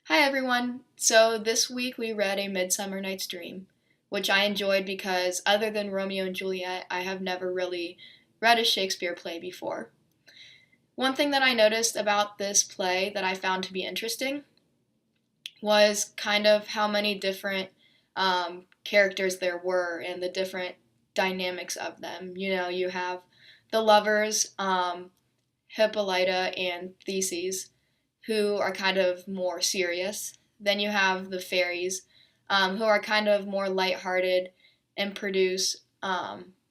Hi everyone! So this week we read A Midsummer Night's Dream, which I enjoyed because other than Romeo and Juliet, I have never really read a Shakespeare play before. One thing that I noticed about this play that I found to be interesting was kind of how many different characters there were and the different dynamics of them. You have the lovers, Hippolyta and Theseus, who are kind of more serious. Then you have the fairies, who are kind of more lighthearted and produce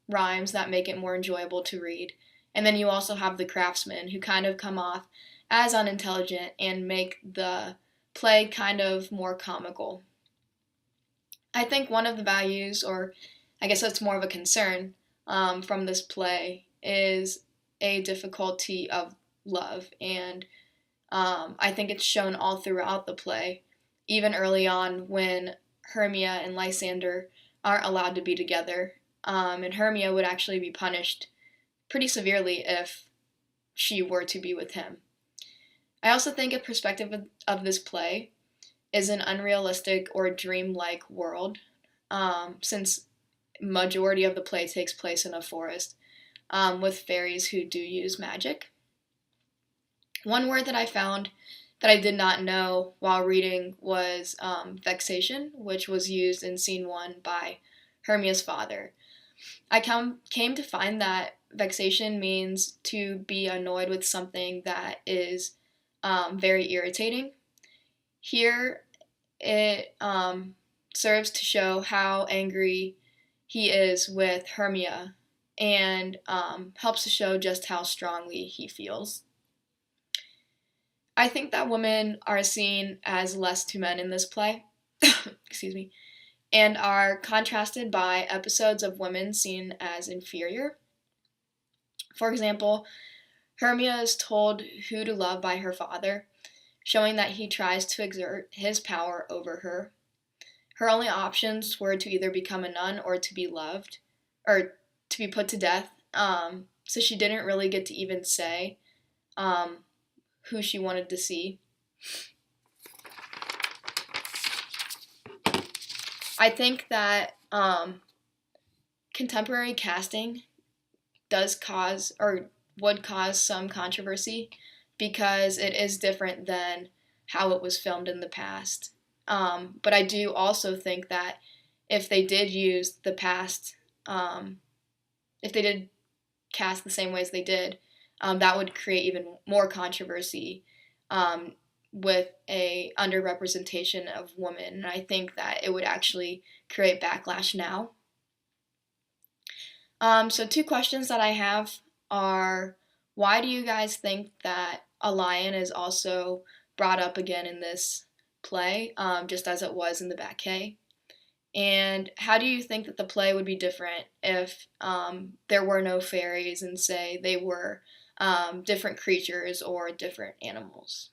rhymes that make it more enjoyable to read. And then you also have the craftsmen, who kind of come off as unintelligent and make the play kind of more comical. I think one of the values, or I guess that's more of a concern from this play, is a difficulty of love. And I think it's shown all throughout the play, even early on when Hermia and Lysander aren't allowed to be together. And Hermia would actually be punished pretty severely if she were to be with him. I also think a perspective of this play is an unrealistic or dreamlike world, since majority of the play takes place in a forest with fairies who do use magic. One word that I found that I did not know while reading was vexation, which was used in scene one by Hermia's father. I came to find that vexation means to be annoyed with something that is very irritating. Here, it serves to show how angry he is with Hermia and helps to show just how strongly he feels. I think that women are seen as less to men in this play, excuse me, and are contrasted by episodes of women seen as inferior. For example, Hermia is told who to love by her father, showing that he tries to exert his power over her. Her only options were to either become a nun or to be loved, or to be put to death. So she didn't really get to even say um, who she wanted to see. I think that contemporary casting does cause or would cause some controversy because it is different than how it was filmed in the past. But I do also think that if they did use the past, if they did cast the same way as they did, that would create even more controversy um, with a underrepresentation of women. And I think that it would actually create backlash now. So two questions that I have are, why do you guys think that a lion is also brought up again in this play, just as it was in the Bacchae? And how do you think that the play would be different if there were no fairies and say they were different creatures or different animals?